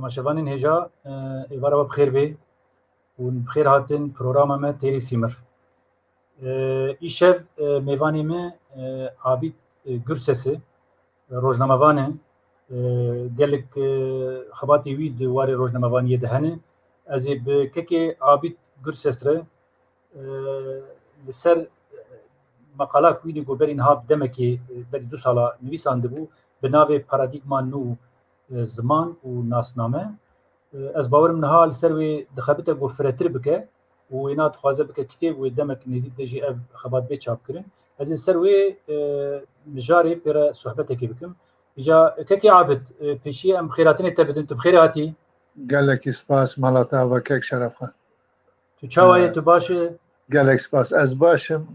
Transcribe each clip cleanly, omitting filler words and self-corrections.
تماشاوانên hêja êvara we bi xêr bê û bi xêr hatin programa me Têrî Sîmir. Îşev mêvanê me Abîd Gürsesê rojnamevan e gelek xebatê wî di warê rojnamevaniyê de hene. Ez ê bi kekê Abîd Gürses re li ser meqala ku wî goberîn hat demekê berî 2 sala nivîsandibû bi navê Paradigma nû ziman û nasname. Ez bawerim niha li ser wê dixebite got firetir bike û wê nadixwaze bike kitêb wê demek nêzik de jî ev xebat bê çap kirin. Ez ê ser wê mijarê pêre sohbetekê bikim. Îca kekê Abîd pêşiya em xêratinê te bidin. Tu bi xêr hatî? Gelekî spas mala te ve kek şerefxwe. Tu çawa yê? Tu baş e? Gelek spas. Ez başim.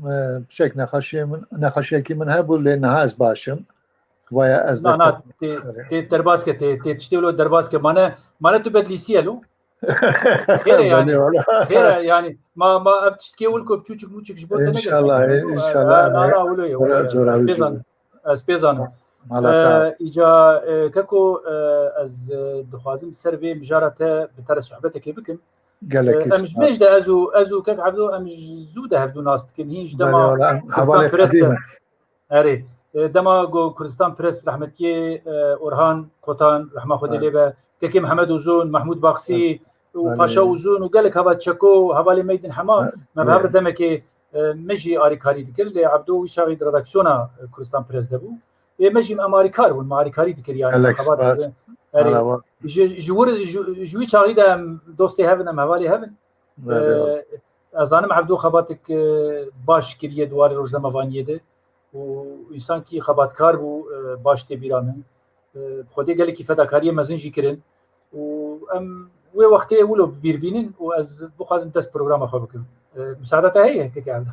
Piçek nexweşiyekî min hebû lê niha ez başim. Vaya ez Na tê derbas ke tê tiştê wilo derbas ke mane tu bedlîsiye lo? Xêr e yani. Xêr e yani ma ev tiştekê wil ku çûçik mûçik ji bo te negirtin. İnşallah. Na wilo ye. Ez pê zanim. Îca keko ez dixwazim ser vê mijara te bi te re sohbetekê bikim. Em ji mêj de ez û kek Ebdo em ji zû de hevdû nas dikin. Hîn ji dema hevalê qedîm e. Erê dema got Kurdistan Prest rehmetiyê Orhan Kotan rehma Xwedê lê be kekê Mihemed Uzun, Mahmud Baxsî û Paşa Uzun û gelek heva çeko hevalê me din hema me bi hev re demekê me jî alîkarî dikir lê Ebdo wî çaxî di redaksiyona Kurdistan Prest de bû. Me jî em alîkar bûn, me alîkarî dikir yani xebat. Erê ji wî çaxî de em dostê hevin em hevalê hevin. Ez zanim Ebdo xebatek baş kiriye di warê rojnamevaniyê de û însankî xebatkar bû baş tê bîra min. Xwedê gelekî fedakariyê mezin jî kirin û em wê wextê wilo bîrbînin û ez bixwazim dest programa xwe bikim. Müsaade te heye kekê Ebdo?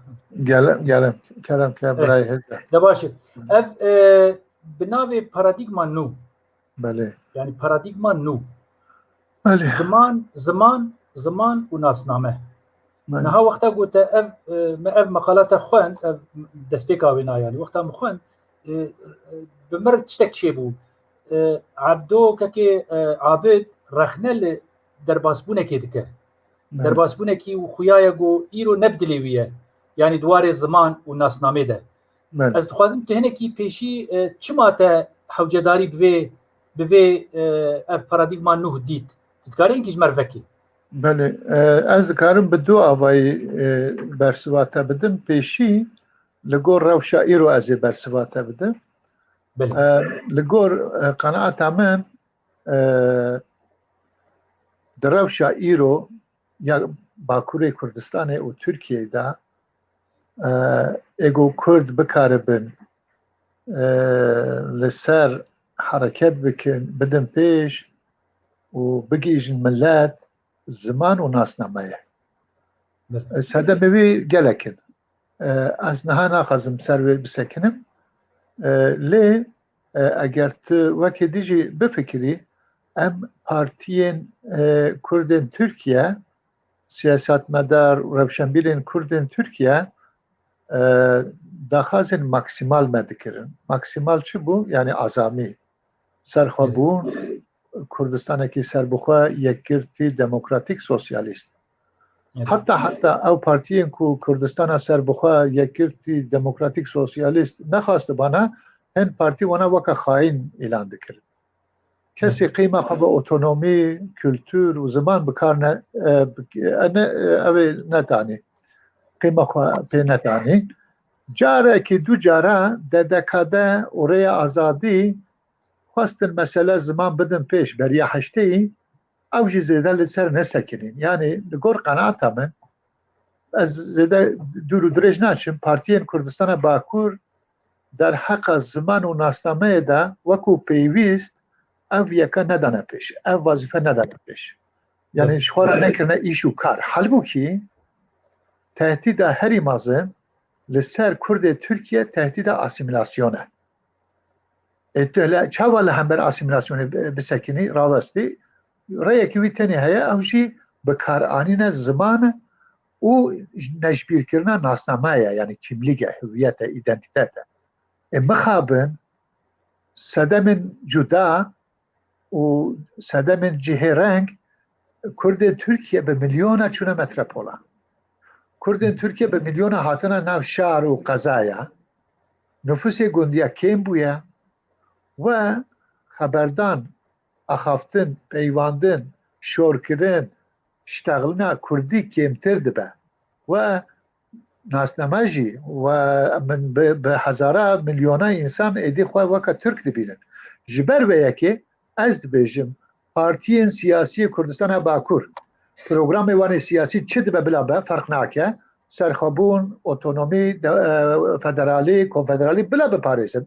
Gelem. Kerem ke birayê hêja. De baş e. Ev bi navê Paradigma nû. Belê. Yani Paradigma nû. Belê. Ziman û nasname. Niha wexta gote ev meqala te xwend, ev destpêka wê na yani wexta min xwend bi mir tiştek çêbû. Ebdo kekê Abîd rexne li derbasbûnekê dike. Derbasbûnekî û xuyaya got îro ne bi dilê wî ye. Yani di warê ziman û nasnamê de. Ez dixwazim tu hinekî pêşî çima te hewcedarî bi vê ev Paradigma nû dît. Tu dikarî hinkî ji me vekî? Belê. Ez dikarim bi du avayî bersiva te bidim. Pêşî li gor rewşa îro ez ê bersiva te bidim. Li gor qenaeta min di rewşa îro ya Bakurê Kurdistanê û Tirkiyeyê de êgo Kurd bikaribin li ser hereket bikin, bidin pêş û bigîjin millet ziman û nasnameyê. Sedemê wî gelekin. Ez niha naxwazim ser wê bisekinim. Lê eger tu wekî dijî bifikirî em partiyên Kurdên Tirkiye siyasetmedar û rewşenbîrên Kurdên Tirkiye daxwazên maksimal me dikirin. Maksimal çi bû? Yani azamî. Serxwebûn Kurdistanekî serbixwe yekgirtî demokratîk sosyalîst. Hatta ew partiyên ku Kurdistana serbixwe yekgirtî demokratîk sosyalîst nexwaste bana hin partî wana weka xaîn îlan dikirin. Kesê qîma xwe bi otonomî, kültûr û ziman bikar ev ê netanî. Qîma xwe pê netanî. Carekî du cara dedekade û rêya azadî xwestin mesele ziman bidin pêş beriya heşteyî ew jî zêde li ser nesekinin. Yani li gor qenaeta min ez zêde dûr û dirêj naçim partiyên Kurdistana Bakur derheqa ziman û nasnameyê de wekû pêwîst ev yeka nedane pêş. Ev vazîfe nedane pêş. Yani ji xwe re nekirine îş û kar. Halbûkî tehdîda herî mezin li ser Kurdê Tirkiye tehdîda asimilasyon e. Çawa li hember asimilasyonê bisekinî rawestî rêyekî wî tenê heye ew jî bikaranîne ziman û nejbîrkirina nasnameye yani kimlîge, hüviyete, identitete. Mixabin sedemên cuda و سدم جهه رنگ کرد ترکیه به میلیون چونه متروپولا کرد ترکیه به میلیون هاتنا ناو شهر و قضایا نفوس گندیا کم بویا و خبردان اخافتن پیواندن شور کردن اشتغلنا کردی کمتر دبه و ناسنماجی و من به هزاره میلیونه انسان ایدی خواه وکا ترک دبیرن جبر به یکی از دبیجم پارتیین سیاسی کردستان باکور پروگرام وان سیاسی چه دبه بلا به فرق ناکه سرخابون اتونومی فدرالی کنفدرالی بلا به پاریسن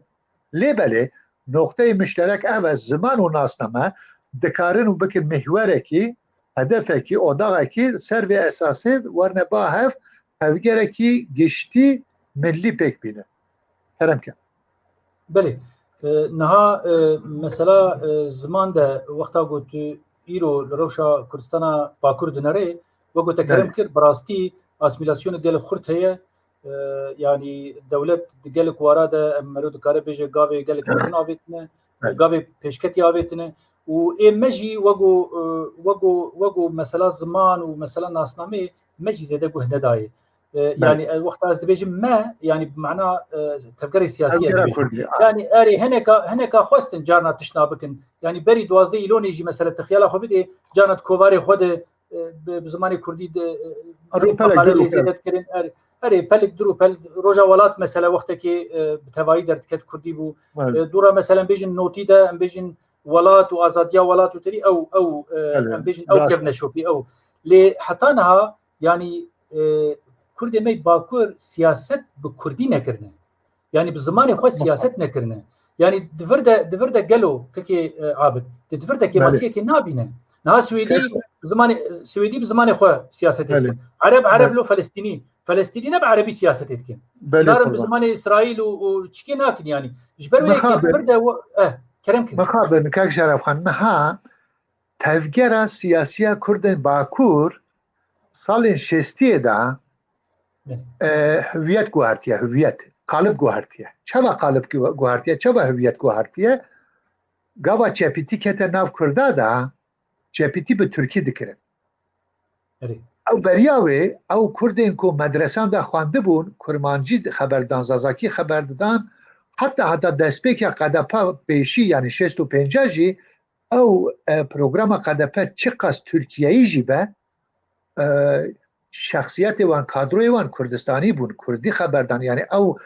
لی بله نقطه مشترک او زمان و ناسنامه دکارن و بکن محوره کی هدفه کی اداغه کی سر و اساسی ورنه با هف هفگره کی گشتی ملی پک بینه کرم که بله نها مثلا زمان ده وقتا گوت ایرو لروشا کردستان باکور دنره و گوت کرم کر براستی اسیمیلاسیون گل خورد هیه يعني دولت قالك وراده مرود كاره بيجي قابي قالك مزن آبيتنا قابي بيشكتي آبيتنا ومجي وقو مثلا زمان ومثلا ناسنامي مجي زيدا قو هنداي يعني وقت از بيجي ما يعني بمعنى تفكير سياسي يعني اري هناك خوستن جارنا تشنابكن يعني بري دوازدي لون يجي مثلا تخيل خو بدي جارنا كوباري خود بزمان كردي مقاله زيادت كرين اري پلک درو پل روجا ولات مثلا وقتی که بتوایی در تکت کردی بو دورا مثلا بیجن نوتی ده بیجن ولات و آزادیا ولات و تری او بیجن او کب نشوپی او لی حتانها يعني کرد می باکور سیاست به کردی نکرنه يعني بزمان خو سیاست نکرنه يعني دفرده گلو که عابد دفرده که مسیح که نابینه نه سویدی بزمان خو سیاست عرب لو فلسطيني نبع عربي سياسة يتكن نارن بزمان إسرائيل وشكي ناكن يعني جبر ويك برده كرم كن مخابن كاك شرف خان نها تفجير سياسية كردن باكور سالين شستيه دا هویت گوهرتیه هویت قالب گوهرتیه چوا قالب گوهرتیه چوا هویت گوهرتیه گاوا چپیتی کته ناو کرده دا چپیتی به ترکی دکرن او بریاوی او کردین که مدرسان دا خوانده بون کرمانجی خبردان زازاکی خبر دادن حتی دستپیک قدپا پیشی یعنی 65 جی او پروگرام قدپا چقدر ترکیه‌ای جی به شخصیت وان کادروی وان کردستانی بون کردی خبردان یعنی او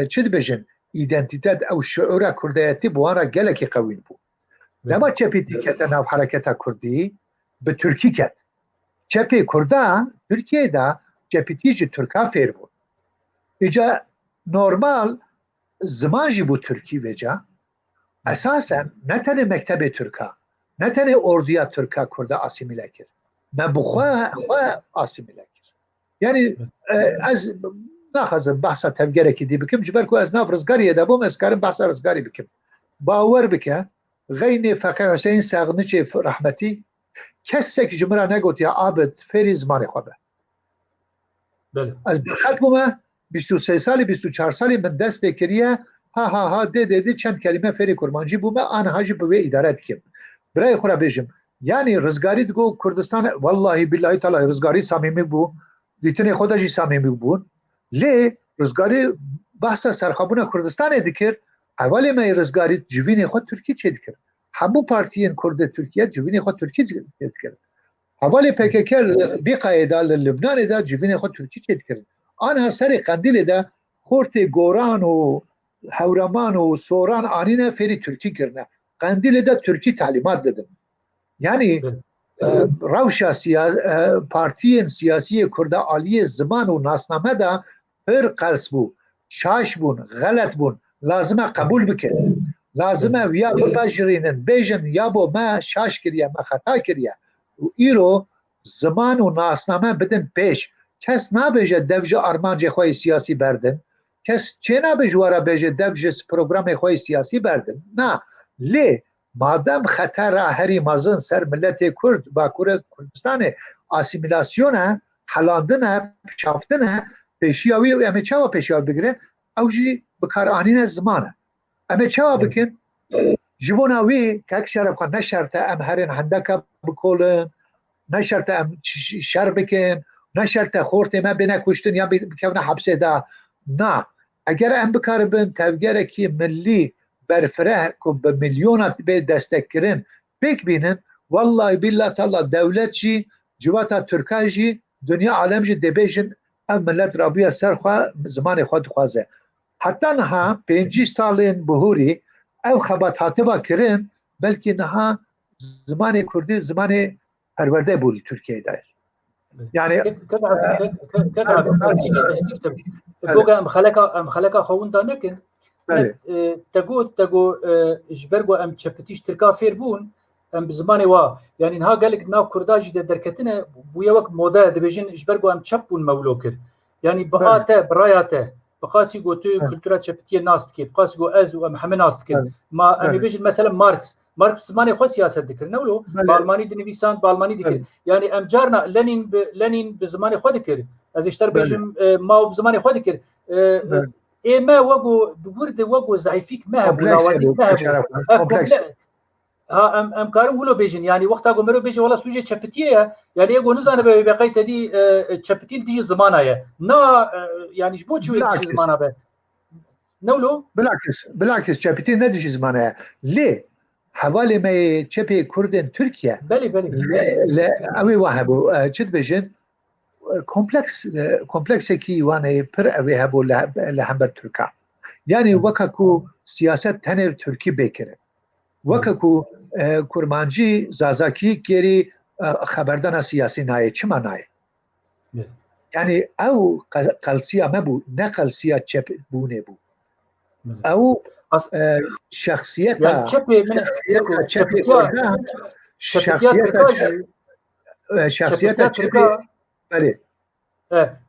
چه بجن ایدنتیتت او شعور کردیتی بوان را گلکی قوین بون لما چپیتی کت ناو حرکت کردی به ترکی کت چپی کرده ترکیه دا چپیتی جی ترکا فیر بود ایجا نورمال زمان جی بود ترکی ویجا اساسا نتنه مکتب ترکا نتنه اردویا ترکا کرده آسیمیله کرد نه بخواه آسیمیله کرد یعنی از نخوازم بحثا تفگره که دی بکم جبر که از ناف رزگاریه دا بوم از کارم بحثا رزگاری بکم باور بکن غین فقه حسین ساغنچه رحمتی کسی که جمعه نگوت یا عابد فری زمان خوابه از برخط بومه 23 سالی 24 سالی من دست بکریه ها ده چند کلمه فری کرمانجی بومه آنها جی بوی اداره دکم برای خورا بیجم یعنی رزگاری دگو کردستان والله بالله تعالی رزگاری صمیمی بو دیتنی خدا جی صمیمی بون لی رزگاری بحث سرخابون کردستان دکر اولی ما رزگاری جوین خود ترکی چه دکر همو پارتیین کرد ترکیه جوین خود ترکی دکر اولی PKK بی قاعده لبنان دا جوین خود ترکی چه دکر آنها سر قندیل دا خورت گوران و هورمان و سوران آنینه فری ترکی گرنه قندیل دا ترکی تعلیمات دادن یعنی روشا پارتیین سیاسی کرد عالی زمان و ناسنامه دا پر قلس بو شاش بون غلط بون لازمه قبول بکن لازمه ویا ببجرینن بیجن یا بو ما شاش کریه ما خطا کریه و ایرو زمان و ناسنامه بدن پیش کس نبیجه دوجه ارمانج خواه سیاسی بردن کس چه نبیجه وارا بیجه دوجه پروگرام خواه سیاسی بردن نه لی مادام خطر هری مازن سر ملت کرد با کردستان آسیمیلاسیونه حلاندنه پشافتنه پیشیاوی اما چاوا پیشیاوی بگیره او جی بکار آنین زمانه اما چاوا بکن جبونا وی که شرف خان نشرته ام هرین هندکا بکولن، نشرته ام شر بکن، نشرته خورت ما بنا کشتن یا بکونه حبسه دا. نه اگر ام بکاربن تفگره کی ملی برفره که به میلیونات به دستکرین بک بینن، والله بالله تعالی دولت جی جواتا ترکا جی دنیا عالم جی دبیجن ام ملت رابطه سرخوا زمان خود خوازه. حتی نها 5 سالین بهوری او خبات حاتبا کرن، بلکه نها زمان کردی زمان پرورده بولی ترکیه دایر. يعني بوغا ام خلقا خون دا نکن تگو جبرگو ام چپتیش ترکا فیر بون ام بزمانی وا يعني نها قالك ناو كرداجي دركتنا بويا وقت مودا دبيجن جبرگو ام چپون مولو كر يعني بقاته براياته بقاسي قوتو كلتورا چپتيه ناست كي بقاسي قو از و محمد ناست كي ما ام بيجن مثلا ماركس زماني خو سياسه ذكر نولو بالماني دنيسان بالماني ذكر يعني ام جارنا لنين بزماني خو ذكر از اشتر بيجم ما بزماني خو ذكر اما وقو دورد وقو ضعيفيك ما هو لوازم ما هو ها ام كارم ولو بيجن يعني وقتها قمرو بيجي والله سوجي چپتيه يعني يقول نزانه بقيت دي چپتيل دي زمانه نا يعني جبو شو دي زمانه به نولو بالعكس چپتيل ندي زمانه ليه حوالی ما چپی کردن ترکیه لا اوی وهبو چت بجن کمپلکس کی وانه پر اوی هبو لهمبر ترکا یعنی وکاکو سیاست تنه ترکی بکره وکاکو کرمانجی زازاکی گری خبردان سیاسی نایه چما نایه یعنی او قلسیه مبو نه قلسیه چپ بونه بو او شخصیت بله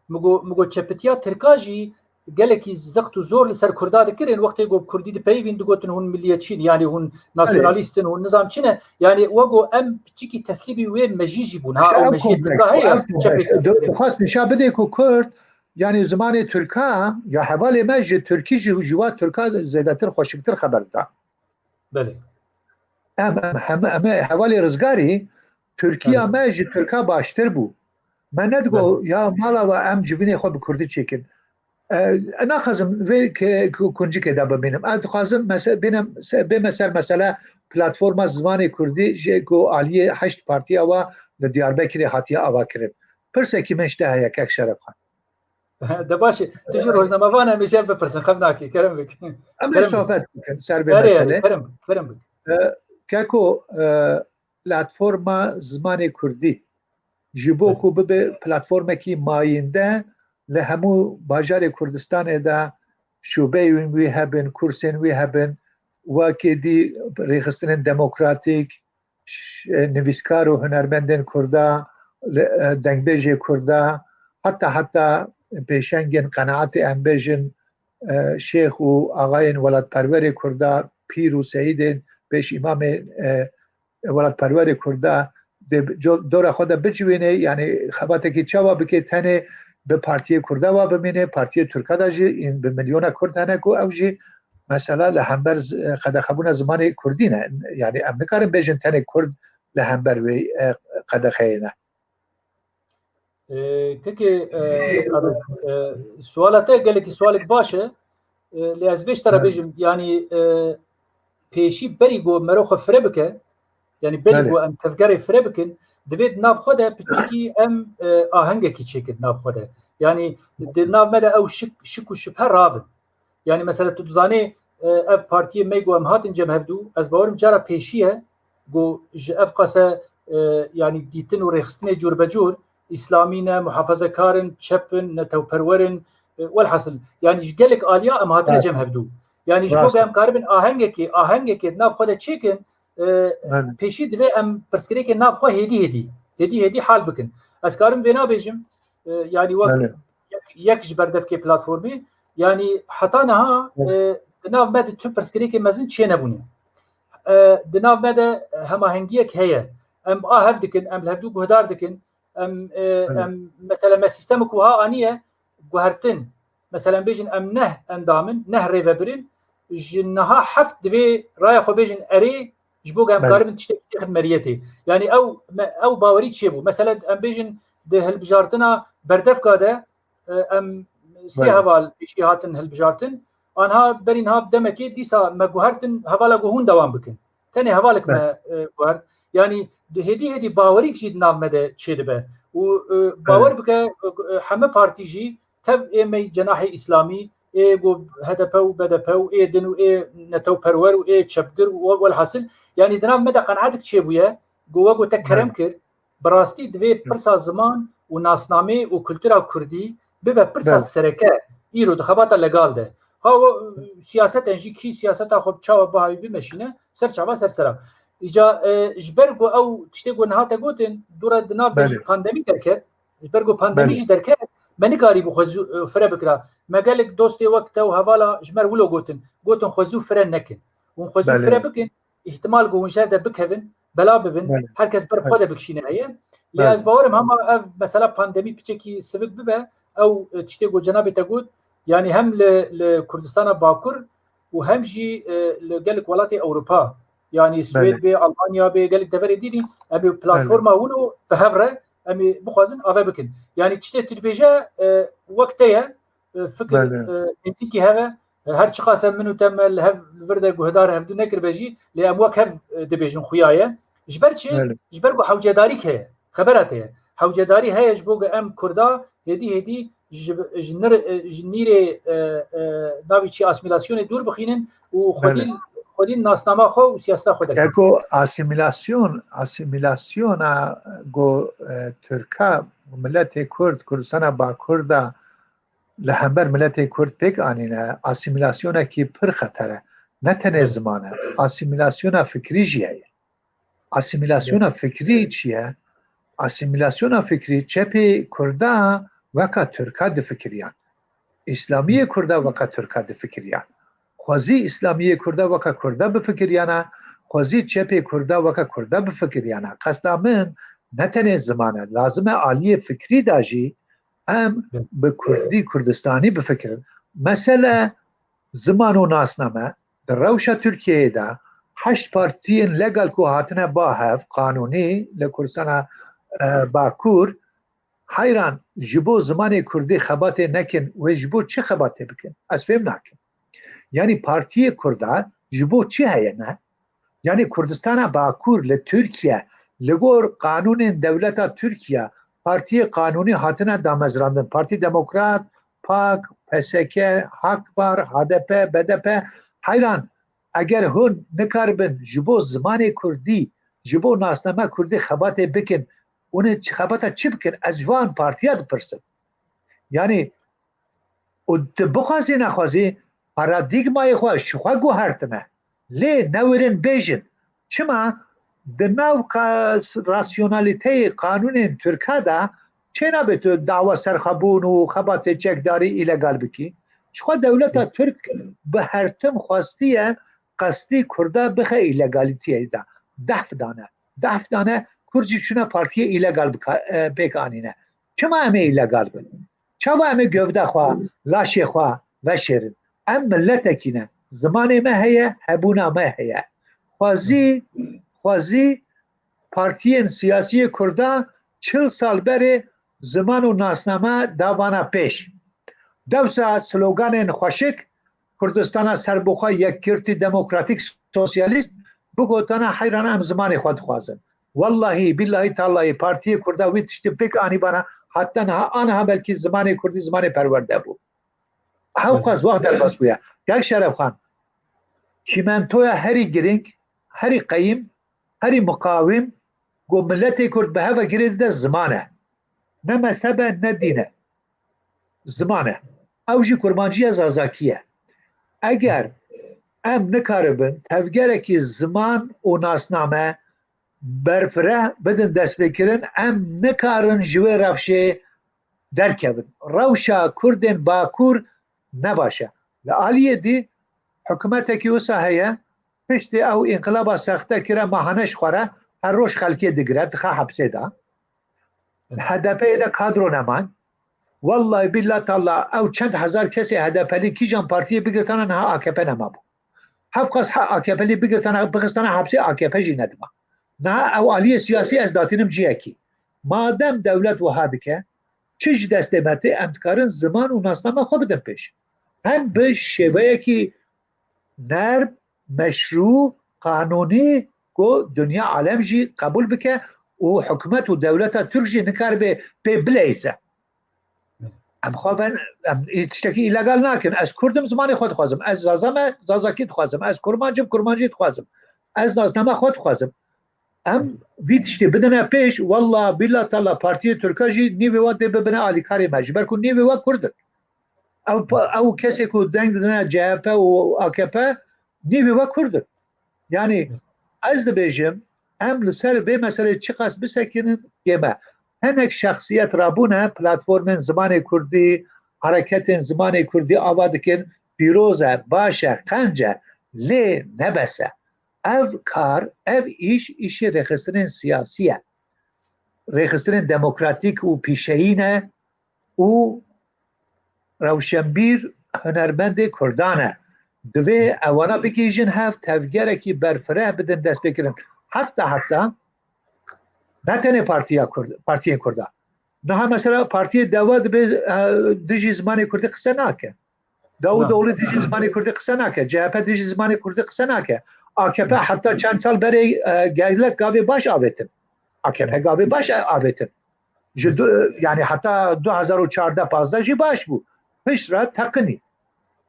مگو چپتیا ترکاجی گلکی زخت و زور لسر کردا دکرین وقتی گو کردی دی پیوین دگوتن هون ملیتچین یعنی هون ناسیونالیستن هون نظام چینه یعنی وگو ام چیکی تسلیبی و مجیجی بون ها او مجیت ترکا خواست نشا بده که کرد يعني زمان تركا يا حوالي ماجد تركي جوات تركا زيادتر خوشبتر خبر دا بله حوالي رزقاري تركيا ماجد تركا باشتر بو ما ندقو يا مالا و ام جويني خو بكردي تشيكن انا خازم كونجي كده ببينم انا خازم بينم مثلا بلاتفورما زمان كردي جيكو علي 8 بارتي او لدياربكر هاتيا اواكرم برسكي مشته هيك شرف خان دباشي تجي روزنامه‌وانه میشه بپرسن خب ناکی کرم بک اما صحبت کن سر به مسئله کرم بک کاکو پلتفرما زمان کردی جبو کو به پلتفرما کی ماینده لهمو باجار کردستان دا شوبه وی هبن کورسن وی هبن و کدی ریخستن دموکراتیک نویسکار و هنرمندن کردا دنگبیج کردا حتی پیشنگین قناعت انبیجن شیخ و آقاین ولاد پرور کردا پیر و سعید پیش امام ولاد پرور کردا دور خود بجوینه یعنی خباته که چوا بکه تنه به پارتی کردا و بمینه پارتی ترکا دا جی این به میلیون کرد هنه کو او جی مثلا لهمبر قد خبون زمان کردی نه یعنی ام نکارم بیجن تنه کرد لهمبر وی قد خیینه كيكي سوالته قال لك سؤالك باشا لازبيش ترى بيجم يعني بيشي بريغو مروخ فربكه يعني بريغو ام تفكري فربكن دبيت ناب خدها بتشكي ام اهنگكي تشيك ناب خدها يعني ناب مدى او شك وشبهه رابن يعني مثلا تزاني اف بارتي ميغو ام هاتن جم هبدو از باورم جرا بيشيه جو اف قاسه يعني ديتن وريخستني جور بجور اسلامينا محافظه كارن تشبن نتو پرورن والحصل يعني جلك اليا ام هاتن جم هبدو يعني جو ام كاربن اهنگكي ناب خدها تشيكن پیشی دوی ام پرسکری که ناب خواه هدی حال بکن از کارم وینا بیجم یعنی وقت یک جبردف که پلاتفورمی یعنی حتی نها دناب مده تو پرسکری که مزن چیه نبونه دناب مده هماهنگیه که هیه ام هف دکن ام لهدو گهدار دکن ام مثلا ما سیستم کوها آنیه گوهرتن مثلا بیجن ام نه اندامن نه ریوه برین جنها حفت دوی رای خو بیجن اری جبو هم کارم تشتكي خدمريتي يعني او باوري تشيبو مثلا ام بیجن ده هالبجارتنا بردف كاده ام سي هوال بشي هاتن هالبجارتن آنها برینها بدمکی دیسا مگوهرتن هوالا گوهون دوام بکن تنی هوالک ما گوهرت یعنی هدی باوری کشید نام مده چیده به و باور بکه همه پارتی جی تب ایمی جناح اسلامی ای گو هدپو بدپو ای دنو ای نتو پرور و ای چپگر والحاصل یعنی دنام مده قناعتك چه بویه گو تکرم کر براستی دوی پرسا زمان و ناسنامه و کلتورا کردی ببه پرسا سرکه ایرو دخباتا لگال ده ها سیاست انجی کی سیاست خوب چاو باهایی بمشینه سر چاوا سر سرا ایجا جبرگو او تشتگو نهاتا گوتن دورا دناب دجی پاندمی درکت جبرگو پاندمی جی درکت منی کاری بخوزو فره بکرا مگالک دوستی وقت و حوالا جمر ولو گوتن خوزو فره نکن و خوزو فره بکن احتمال گو ونشار ده بکهون بلا ببن هر کس بر خود بکشینه هیه لی از باورم هما مثلا پاندمی پچکی سبک ببه او تشتگو جنابی تا گوت يعني هم لكردستان باكر وهم جي لقالك ولاتي اوروبا يعني السويد بي المانيا بي قالك دبر ديري ابي بلاتفورما ولو بهفره امي بخوازن افا بكن يعني تشتي تربيجا وقتها فكر انتيكي هذا هر شخاصه منو تم الهف فردا جهدار هفدو نكر بجي لامواك هف دبيجن خويايه جبركو حوجداري هي خبرته حوجداري هي جبوغ ام كردا هدي جنیر ناوی چی اسیمیلاسیون دور بخینن و خودی ناسنامه خو و سیاست خود دکن اگو اسیمیلاسیون گو ترکا ملت کرد کردستان با کرد لهمبر ملت کرد پیک آنینه اسیمیلاسیون کی پر خطره نه تنه زمانه اسیمیلاسیون فکری جیه اسیمیلاسیون فکری چیه اسیمیلاسیون فکری چپی کرده وکا ترکا د فکریان اسلامی کرده وکا ترکا د فکریان خوازی اسلامی کرده وکا کرده بفکریانه خوازی چپی کرده وکا کرده بفکریانه قصدا من نتنه زمانه لازمه عالی فکری داجی هم به کردی کردستانی بفکرن مثلا زمان و ناسنامه در روش ترکیه ده 8 پارتین لگل که هاتنه با هف قانونی لکردستان باکور حیران جبو زمان کردی خبات نکن و جبو چه خباته بکن از فهم نکن یعنی پارتی کرده جبو چه هیه نه یعنی کردستان باکور لترکیه لگور قانون دولت ترکیه پارتی قانونی هاتنه دامزراندن پارتی دموکرات پاک پسکه حق بار HDP BDP حیران اگر هون نکاربن جبو زمان کردی جبو ناسنامه کردی خباته بکن اونه خباته چی بکن از جوان پارتیات پرسن یعنی بخوازی نخوازی پارادیگمای خواه شخواه گوهرتنه لی نورن بیجن چما دناو راسیونالیته قانون ترکا ده چه نبتو دعوه سرخبون و خبات چکداری ایلگال بکی شخواه دولت ترک به هرتم خواستیه قصدی کرده بخه ایلگالیتیه ده دف دانه کرجی چونه پارتی ایلگال بکانینه چما همه ایلگال بکن چما همه گفده خواه لاشه خواه و شیرن ام ملتکینه زمان ما هیه هبونا ما هیه خوازی پارتی سیاسی کرده 40 سال بره زمان و ناسنامه داوانا پیش دوسا سلوگان خوشک کردستان سربخواه یک کرتی دموکراتیک سوسیالیست بگوتانا حیران هم زمان خود خوازن والله بالله تعالی پارتی کرده ویتشتی بک آنی بانا حتی آنها بلکی زمان کردی زمان پرورده بود هاوقاز وقت در بس بویا یک شرف خان چیمنتویا هری گرینگ هری قیم هری مقاوم گو ملتی کرد به هوا گرید ده زمانه نه مذهبه نه دینه زمانه اوجی کرمانجی از ازاکیه اگر ام نکاربن تفگره که زمان و ناسنامه برفره بدن دست بکرن ام نکارن جوه رفشه درکبن روشا کردن باکور نباشه لعالیه دی حکومت که وسا هیا پشت او انقلاب سخته کرا ماهانش خوره هر روش خلکی دگره دخوا حبسه ده HDP ده کادرو نمان والله بالله تعالی او چند هزار کسی HDP لی کی جان پارتی بگرتن نه AKP نما بود هف قص حق AKP'li بگرتن حبسی AKP جی ندما نه او علی سیاسی از داتینم جیکی مادام دولت وهاده که چیج دستمته امتکارن زمان و ناسنامه خواه بدن پیش هم به شیوه که نرم مشروع قانونی کو دنیا عالم جی قبول بکه و حکومت و دولت ترک جی نکار به بلیسه ام خوابن تشتکی ایلگال نکن از کردم زمانی خود خوازم از زازاکی خوازم از کرمانجی خوازم از نازنامه خود خوازم ام ویتشتی بدن پیش والله بالله تعالی پارتی ترکاجی نیوی وقت ببنه آلیکاری مجبر کن نیوی وقت کردن او کسی که دنگ دادن جهپ و AKP نیوی وقت کردن یعنی از دبیجم ام لسر به مسئله چی قصد بسکنن گمه هنک شخصیت رابونه پلتفرم زمان کردی حرکت زمان کردی آواز کن پیروزه باشه قنجه لی نبسه او کار او ایش رخصتن سیاسیه رخصتن دموکراتیک و پیشهینه و روشنبیر هنرمند کردانه دوی اوانا بگیجن هفت تفگره که برفره بدن دست بکرن حتی نه تنه پارتی کرده نه مثلا پارتی داود دیجی زمانی کردی قصه ناکه دولت دیجی زمانی کردی قصه ناکه جهپ دیجی زمانی کردی قصه ناکه AKP حتی چند سال برای گایلک گاوی باش آویتن AKP گاوی باش آویتن یعنی حتی 2014-15 جی باش بود پیش را تقنی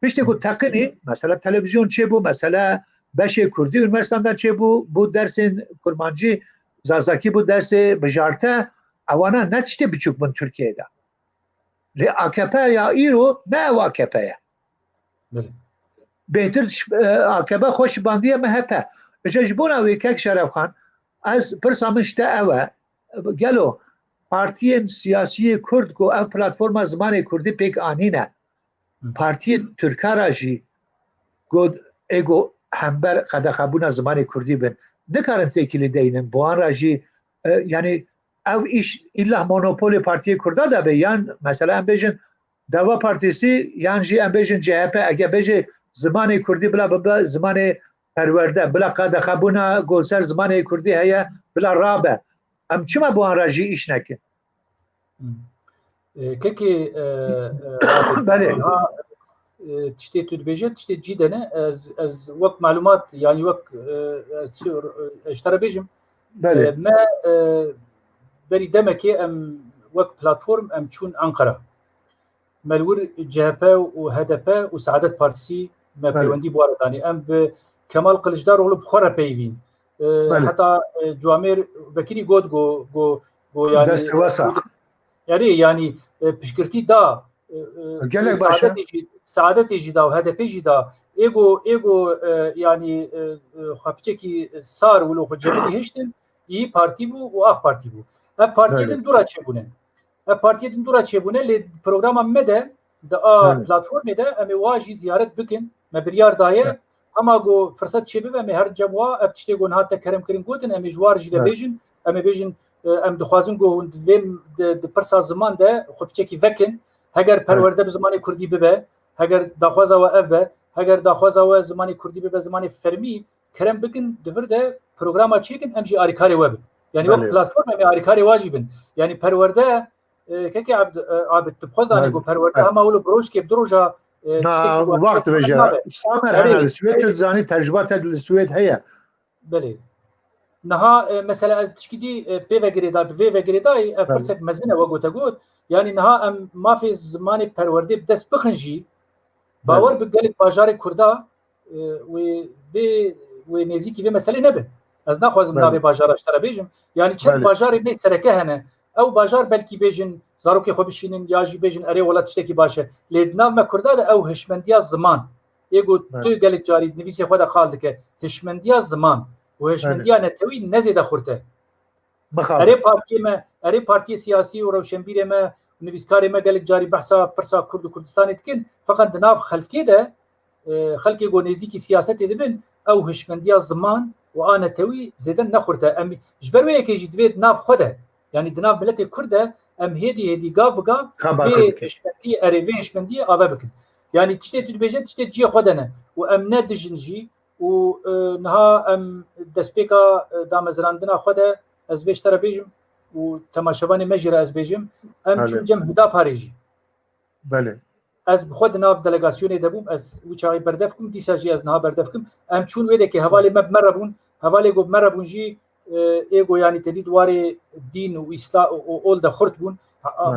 پیشتی که تقنی مثلا تلویزیون چه بود مثلا بشه کردی اونورسیتان چه بود درس کرمانجی زازاکی بود درس بجارته اوانا نچته بچوک من ترکیه دا لی AKP یا ایرو نه AKP بهتر AKP خوش باندیه MHP اجاجبون اوی که شرف خان از پرسامشته اوه گلو پارتی سیاسی کرد کو او پلتفرم زمان کردی پیک آنینه پارتی ترکارا جی گود ایگو همبر قدخبون زمان کردی بن نکارن تکیلی دینن بوان راجی یعنی او ایش ایلا مونوپول پارتی کرده دا به یان مثلا ام بیجن دوا پارتیسی یان جی ام بیجن جهپ اگه بیجه زمان کردی بلا زمان پرورده بلا قدخبون گلسر زمان کردی هیا بلا رابه ام چما بوان راجی ایش نکن که بله تشتي تدبيجت تشتي جدا از وقت معلومات يعني وقت اشترى بيجم بله ما بري دمكي ام وقت بلاتفورم ام تشون انقره ملور جهبه وهدفه وسعادت بارتسي ما بيوندي بوارداني ام كمال قلجدار ولو بخوره بيفين حتى جوامير وكيري جو يعني دست وسخ يعني بشكرتي دا سعادت جدا و هدف جدا ایگو یعنی خبچه کی سار ولو خجبتی هشتن ای پارتی بو و آخ پارتی بو اف پارتی دن دورا چبونه لی پروگرام مده دا پلاتفورم ده امی واجی زیارت بکن مبریار دایه اما گو فرصت چبه و هر جبوا اف تشتی گون هات کرم کریم گوتن امی جوار جدا بیجن امی بیجن ام دخوازن گو ویم د پرسا زمان ده خبچه کی وکن اگر پرورده به زمان کردی ببه اگر داخوازه و افه اگر داخوازه و زمان کردی ببه زمان فرمی کرم بکن دورده پروگراما چیکن امجی آریکاری وب یعنی وقت پلتفرم امی آریکاری واجبن یعنی پرورده که عبد تبخوزانی گو پرورده اما اولو بروش که بدروجا نه وقت بجره سامر هنه لسویت الزانی تجربات لسویت هیا بله نها مثلا از تشکیدی پی و گریدای فرصت مزنه و گوتا گوت يعني نها ام ما في زمان پرورده بدس بخنجي باور بقلب باجار كردا و نزيكي في مسألة نبن از ناخوزم نابي باجار اشترى بيجم يعني چند باجار بي سركه هنه او باجار بلكي بيجن زاروكي خوبشينن ياجي بيجن اري ولا تشتكي باشه لدنا ما كردا ده او هشمنديا زمان يقو تو قلب جاري نفيسي خودا خالدك هشمنديا زمان وهشمنديا نتوي نزيد خورته اری پارتی سیاسی و روشنبیر ما نویسکاری ما گلک جاری بحثا پرسا کرد و کردستانی دکن فقط ناف خلکی ده خلکی گو نزیکی سیاستی دبن او هشمندیا زمان و آن توی زیدن نخورده ام جبروی یکی جدوید ناف خوده یعنی دناف ملت کرده ام هدی گاب بگام وی هشمندی اری وی هشمندی آوه بکن یعنی تشتی تو بیجن تشتی جی خودنه و ام ندجن جی و نها ام دسپیکا دامزراندنا خود از بیشتر بیجم و تماشاوانی مجرى از بیجم ام چون جم هدا پاریجی بله از خود ناف دلگاسیون دبوم از وچای بردفکم دیساجی از نها بردفکم ام چون ویده که حوالی مب مربون حوالی گوب مربون جی ایگو یعنی تدید واری دین و اسلام و اول ده خرط بون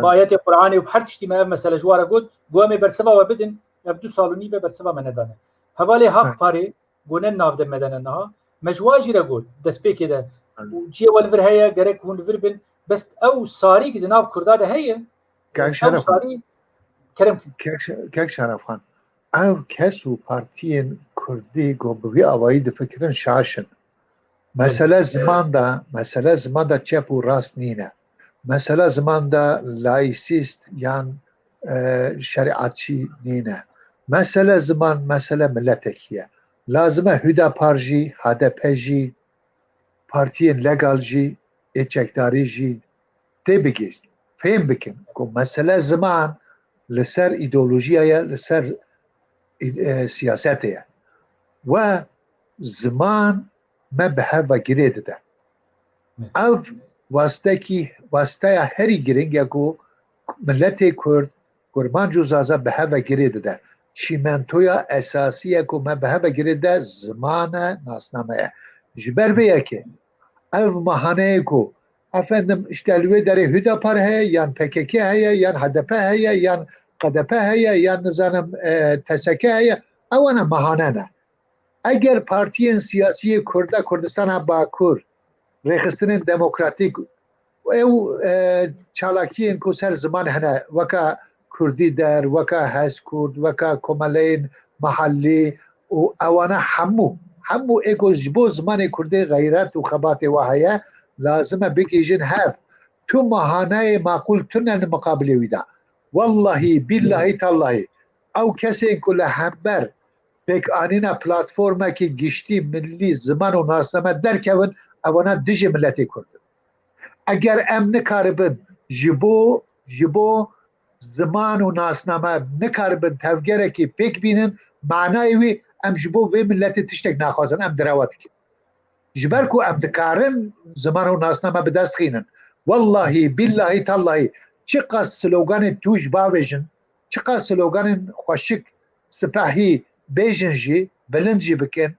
بآیات قرآنی و هر تشتی ما مثلا جوارا گود گوامي برسبا و بدن ابدو سالونی و برسبا من دانه حوالی حق پاری گونن ناف ده مدن نها مجواجی را گود دسپی که ده جی والفر هيا گرک هون وربن بس او ساری که ناف کرداده هيا او ساری کرم کک شرف خان او کسو پارتین کردی گو بوی آوایی ده فکرن شاشن مسئله زمان دا چپ و راست نینه مسئله زمان دا لایسیست یان شریعتچی نینه مسئله زمان مسئله ملتکیه لازمه هدا پارجی HDP جی پارتین لگال جی اچکداری جی تی بگیر فهم بکن که مسئله زمان لسر ایدئولوژیه لسر سیاسته و زمان ما به هوا گریده ده او واسطه هری گرینگ یکو ملت کرد گرمان جوزازه به هوا گریده ده چیمنتویا اساسی یکو ما به هوا گریده زمان ناسنامه جبر بیه که او ماهانه یکو افندم اشتالوی داره هدا پر هیا یان PKK هیا یان HDP هیا یان قدپه هیا یان نزانم تسکه هیا اوانا ماهانه نه اگر پارتیین سیاسی کردستان باکور ریخستن دموکراتیک او چالاکیین که سر زمان هنه وکا کردی در وکا هست کرد وکا کمالین محلی و اوانا همو ایگو جبو زمان کردی غیرت و خبات وحیه لازمه بگیجن هف تو ماهانه معقول تنن مقابلی ویدا والله بالله تالله او کسی که همبر پک آنینا پلاتفورما که گشتی ملی زمان و ناسنامه درکون اوانا دژ ملتی کرد اگر ام نکاربن جبو زمان و ناسنامه نکاربن تفگره که پک بینن معنای وی ام جبو وی ملتی تشتک ناخوازن ام دراوات که جبر کو ام دکارن زمان و ناسنامه بدست خینن والله بالله تالله چقدر سلوگان توش باویجن چقدر سلوگان خوشک سپاهی بیجن جی بلند جی بکن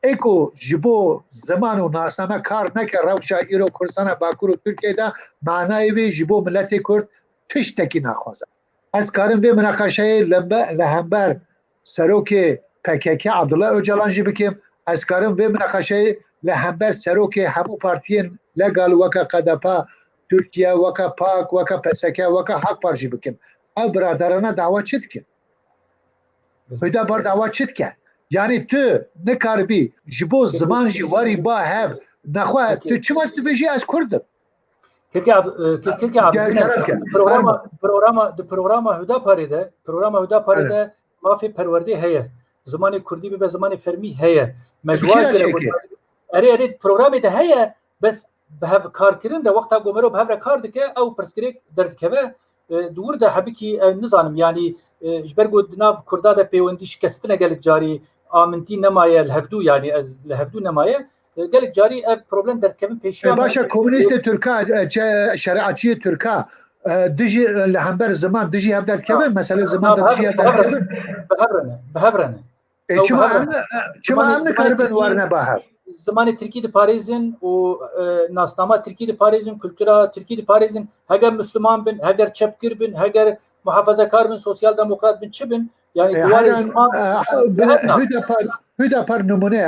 ایکو جبو زمان و ناسنامه کار نکر روشا ایرو کردستان باکور و ترکیه دا معنای وی جبو ملت کرد تشتکی ناخوازه از کارم وی مناقشه لهمبر سروک PKK عبدالله اوجلان جی بکم از کارم وی مناقشه لهمبر سروک همو پارتین لگال وکا قدپا ترکیه وکا پاک وکا پسکه وکا حق پارجی بکم او برادرانه دعوت چید کن هدا بر دعوت چید کن یعنی تو نکاربی جبو زمان جی واری با هف نخواه تو چما تو بجی از کردم پروگرام هدا پاریده مافی پرورده هیه زمان کردی به زمان فرمی هیه مجواج اری پروگرامی ده هیه بس به هف کار کردن ده وقتا گمرو به هف کار دکه او پرسکریک درد که دور ده حبکی نظام یعنی جبرگو ناف کرده ده پیوندی شکستنه گلک جاری آمنتی نمایه لهفدو یعنی از لهفدو نمایه گلک جاری پروبلم درد که پیشیان باشا کمونیست ترکا شریعتچی ترکا دجی لهمبر زمان دجی هف درد که مثلا زمان دجی هف درد که بهبرنه چما هم نکاربن وارنه با هف زمان ترکی de Paris'in o nasnama Türkiye de Paris'in kültüra Türkiye de Paris'in heger Müslüman bin heger çepkir bin heger muhafazakar bin sosyal demokrat bin çibin yani Hüdapar numune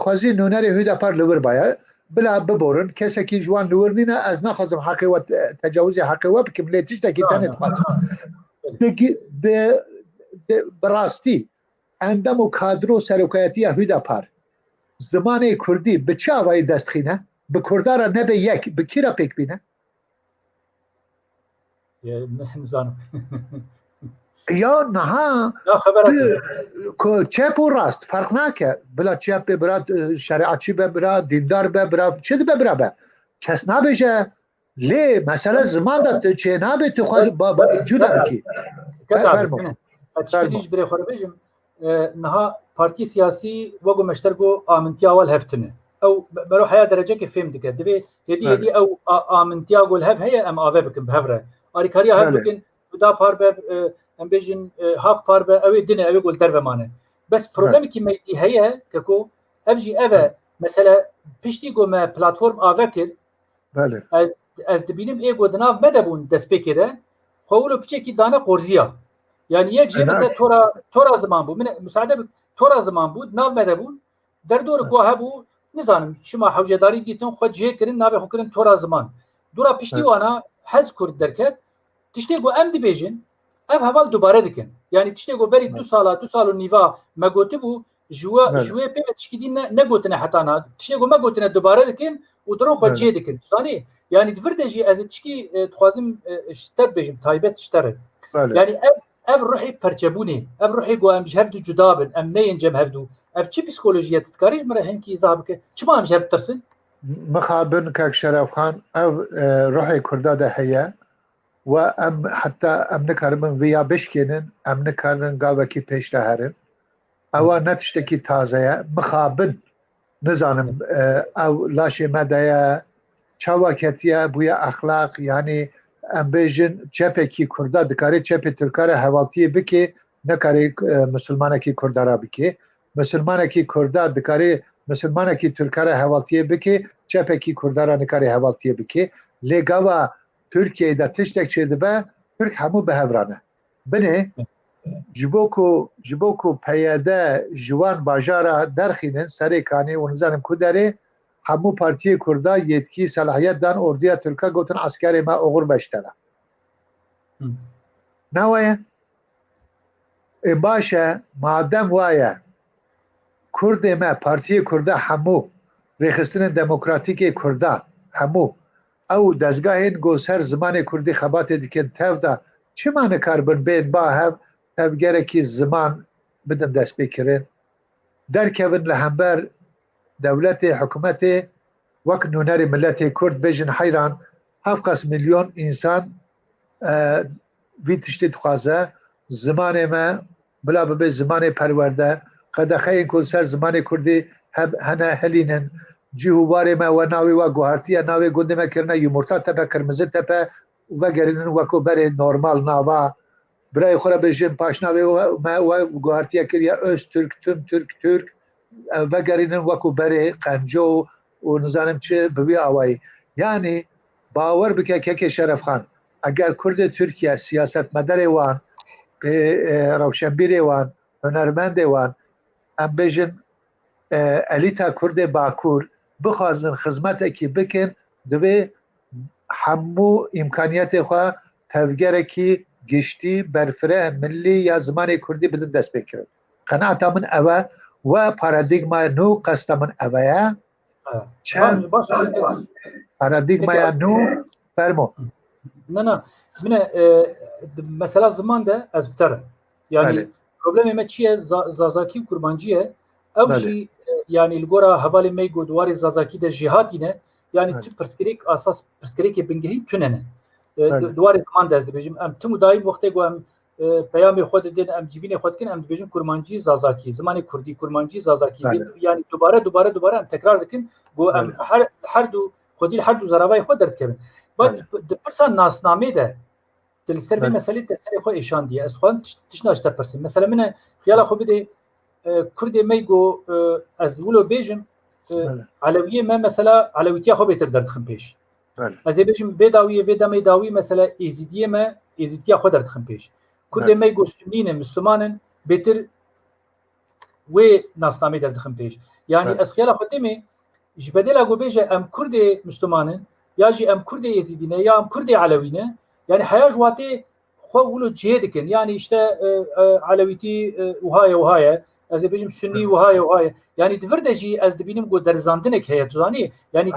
خوازی نونری هüdapar لور بایا بلا ببورن کسی که جوان لور نینه از نخوازم حقی و تجاوز حقی و بکم لیتیش تاکی تنت مات براستی اندم و کادرو سروکایتی هüdapar زمان کردی به چه آوایی دست خینه؟ به کردارا نبه یک به کی را پیک بینه؟ نزانم یا نه چپ و راست فرق نکه بلا چپ ببرا شریعتچی ببرا دیندار ببرا چه ده ببرا به کس نبیشه لی مسئله زمان ده چه نبی تو خود با جوده بکی اتشکریش بری خوره بجم نها پارتی سیاسی وگو مشترگو آمنتیا والهفتنه او برو حياه درجه که فهم دکه دبی هدی او آمنتیا گل هف هي ام آوه بکن بهفره آریکاریا هف بکن دا پار به ام بیجن هاق پار به اوی دنه اوی گل در بمانه بس پروبلمی که میتی هي که افجی اوه مثلا پشتی گو ما پلاتفورم آوه کر بله از دبینم ایگو دناف مدبون دست پیکره خولو بچه کی دانه قرزیا yani یک جه مثلا تورا زمان بود من مساعده تورا زمان بود ناو مدبون در دور کو هبو نزانم شما حوجداری دیتون خود جه کرن ناو خو کرن تورا زمان دورا پشتی وانا حز کرد درکت تشتی گو ام دی بیجن اف حوال دوباره دکن یعنی تشتی گو بری 2 سال و نیوا مگوته بو جوه په تشکیدی نه گوتنه حتا نه تشتی گو مگوتنه دوباره دکن و درو خو جه دکن ثاني yani دفردجی از تشکی تخوازم اشتر بیجم تایبت اشتر yani ev ruhi perçebuni ev ruhi go em jhevdu judabin em neyin cem hevdu ev çi psikolojiye tkarij mera henki izah bike çima em jhev tirsin مخابن كاك شرف خان او روحي كرداده هي وام حتى ام نكرمن ويا بشكنن ام نكرن قاوكي بيشتهرن او نتشتكي تازه مخابن نزانم او لاشي مدايا چاواكتيا بويا اخلاق يعني ام بیژن چپه کی کرده دکاره چپه ترکاره حوالتی بکی نکاره مسلمانه کی کردارا بکی مسلمانه کی کرده دکاره مسلمانه کی ترکاره حوالتی بکی چپه کی کردارا نکاره حوالتی بکی لگاوا ترکیه دا تشتک چیده به ترک همو به هورانه بنه جبوکو پیاده جوان باجارا درخینن سری کانی و نزانم کداره همو پارتی کرده یتکی صلاحیت دان اردویا ترکا گوتن عسکر ما اغر بشتره نوایه باشه مادم وایه کرد ما پارتی کرده همو ریخستن دموکراتیک کرده همو او دزگاهین گو سر زمان کردی خبات دیکن تف ده چه معنی کاربن بین با هم تفگره کی زمان بدن دست بکرین در کون لحنبر دولت حکومت وقت نونری ملت کرد بیجن حیران 7 میلیون انسان وی تشتی خوازه زمان ما بلا به زمان پرورده قدخه این کل سر زمان کردی هنه هلینن جیهوار ما و ناوی و گوهرتی ناوی گنده ما کرنه یمورتا تپه کرمزه تپه و گرینن وکو بره نورمال ناوا برای خوره بیجن پاشناوی و گوهرتی کریا öz ترک تم ترک و گرینن وکو بره قنجو و نزانم چه ببی آوایی یعنی باور بکه که شرف خان اگر کرد ترکیه سیاست مدار وان روشنبیر وان هنرمند وان ام بیجن الیتا کرد باکور بخوازن خدمت کی بکن دوی همو امکانیت خواه تفگره کی گشتی برفره ملی یا زمان کردی بدن دست بکرد قناعتا من اوه و پارادیگما نو قصد من اوه چند پارادیگما نو فرمو نه من مثلا زمان ده از بتره yani problemi me çiye zazaki kurbancıye evşi yani ilgora havali me godwari zazaki de cihatine yani tüm perskerek asas perskerek bingehi tünene duvarı zaman da ezbejim em tüm daim vakte goem peyami xod din em civine xodkin em dibejim kurmancı zazaki zamanı kurdi kurmancı zazaki yani دوباره em tekrar dikin bu em her du xodil her du zaravay xod dert kevin bak persan nasname de تلسر به مسئله تسری خو ایشان دیه از خوان تشناشته پرسیم مثلا من خیالا خو بده کرد میگو از ولو بیجم علویه ما مثلا علویتیا خو بهتر درد خم پیش از بیجم بداویه ودمی داوی مثلا ایزیدیه ما ایزیدیا خو درد خم پیش کرد میگو سنین مسلمانن بهتر و ناسنامه درد خم پیش یعنی از خیالا خو دمی جبدلا گو بیجه ام کرد مسلمانن یا جی ام کرد ایزیدینه یا ام کرد علوینه yani hayaj vati xwulu cihedikin yani işte aleviti وهاي ez dibêjim Sünnî وهاي yani divir de jî ez dibinim got derzandinek heye tu zanî yani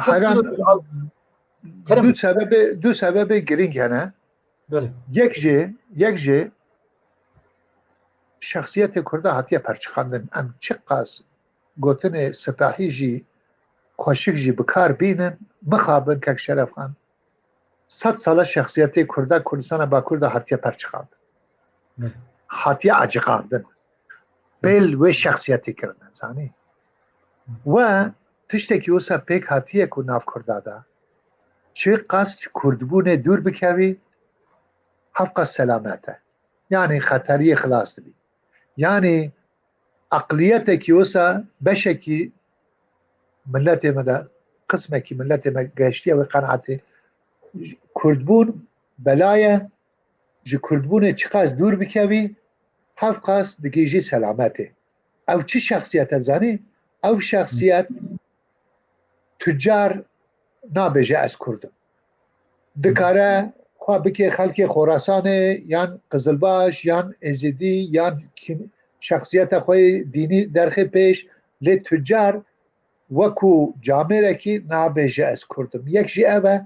du sebebê girîng hene yek jî şexsiyetê Kurda hatiye perçixandin em çi qas gotinê sipahî jî xweşik jî bi kar bînin mixabin kek Şerefxan 100 ساله شخصیت کرده کردستان باکور ده هاتیه پرچخاند هاتیه عجقاندن بل و شخصیتی کردن زانی و تشتکی وسا پیک هاتیه که ناف کردادا چه قصد کردبون دور بکوی حفظ سلامته یعنی خطری خلاص بی یعنی اقلیت کی وسا بشکی ملت مدا قسمه کی ملت ما گشتی و قناعت کردبون بلایه جی کردبون چقدر دور بکوی حفظ دگیجی سلامته او چه شخصیت زنی او شخصیت تجار نابجه از کردم دکاره خواه بکی خلق خراسان یان قزلباش یان ازیدی یان شخصیت خواه دینی درخی پیش لی تجار وکو جامعه کی نابجه از کردم یک جی اوه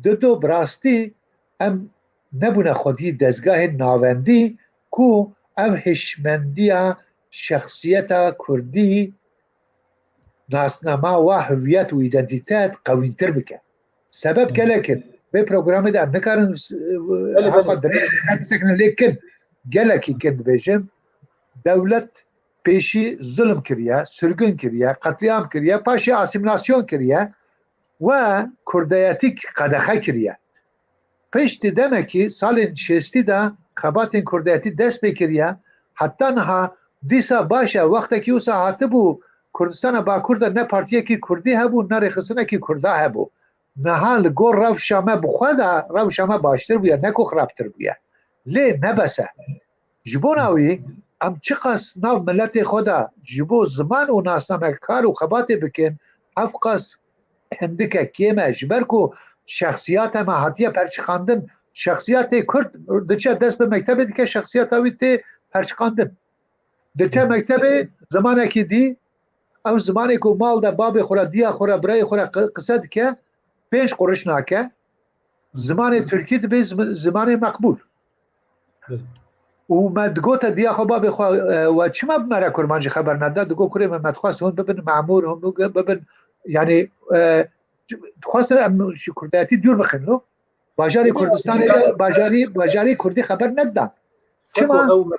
دو براستی ام نبونه خودی دزگاه ناوندی کو او هشمندی شخصیت کردی ناسنما و هویت و ایدنتیتت قوینتر بکن سبب که لیکن به پروگرام ده نکارن حقا دریس بسکنه لیکن گلکی کند بیجم دولت پیشی ظلم کریه سرگن کریه قتلیام کریه پاشی آسیمناسیون کریه و کردیتی قدخه کریه پیش دیدمه که سال 60 ده خبات کردیتی دست بکریه حتی نها دیسا باشه وقتی که اوسا حتی بو کردستان باکور ده نه پارتیه که کردی هبو نه رخصنه که کرده هبو نه حال گور رو شامه بخواه رو شامه باشتر بیا نکو خرابتر بیا لی نبسه جبوناوی ام چقاس ناو ملت خودا جبو زمان و ناسنامه کار و خبات بکن افقاس هندکه کیمه جبرکو شخصیات ما حتیه پرچخاندن شخصیت کرد دچه دست به مکتب دیگه شخصیت هاوی پرچخاندن دچه مکتب زمانه که دی او زمانی که مال ده باب خورا دیا خورا برای خورا قصد که 5 قرش ناکه زمان ترکی ده به زمان مقبول و مدگو تا دیا خو باب خو و چما مرا کرمانجی خبر نده دگو کره محمد خواست هم ببین معمور هم ببین یعنی خواست کردیتی دور بخنلو باجاری کردستان باجاری کردی خبر ندن چما او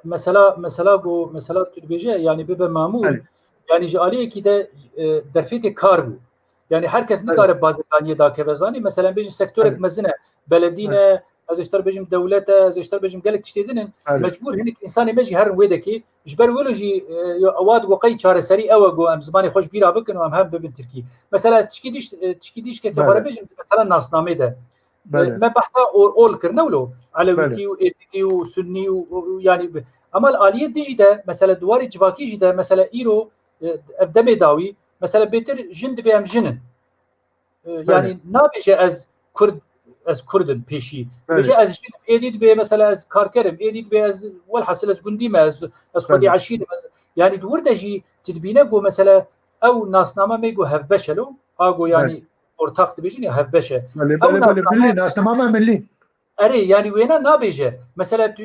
مثلا تربیجه یعنی ببین معمول یعنی جالیه که ده درفیت کار بود یعنی هر کس نکاره بازرگانی دا که وزانی مثلا بیش سکتور مزنه بلدینه از اشتر بجم دولت از اشتر بجم گلک تشتیدن مجبور هنیک انسان مجی هر ویده کی جبر ولوجی اواد وقی چاره سری او گو ام زمانی خوش بیرا بکن و هم ببین ترکی مثلا از تشکیدیش که تباره بجم مثلا ناسنامه ده ما بحثا اول کرنولو علوی و ایتی و سنی و یعنی اما الالیه دیجی ده مثلا دواری جواکی جی ده مثلا ایرو افدم داوی مثلا بهتر جند بهم جنن يعني نابجه از کردن پیشی بجه از جن ایدید به مثلا از کارکرم ایدید به از والحصل از گندیم از خودی عشیر يعني دور دجی تدبینه گو مثلا او ناسنامه میگو هفبشلو آگو يعني ارتاقت بیجین یا هفبشه بله ناسنامه ملی اره يعني وينا نابجه مثلا تو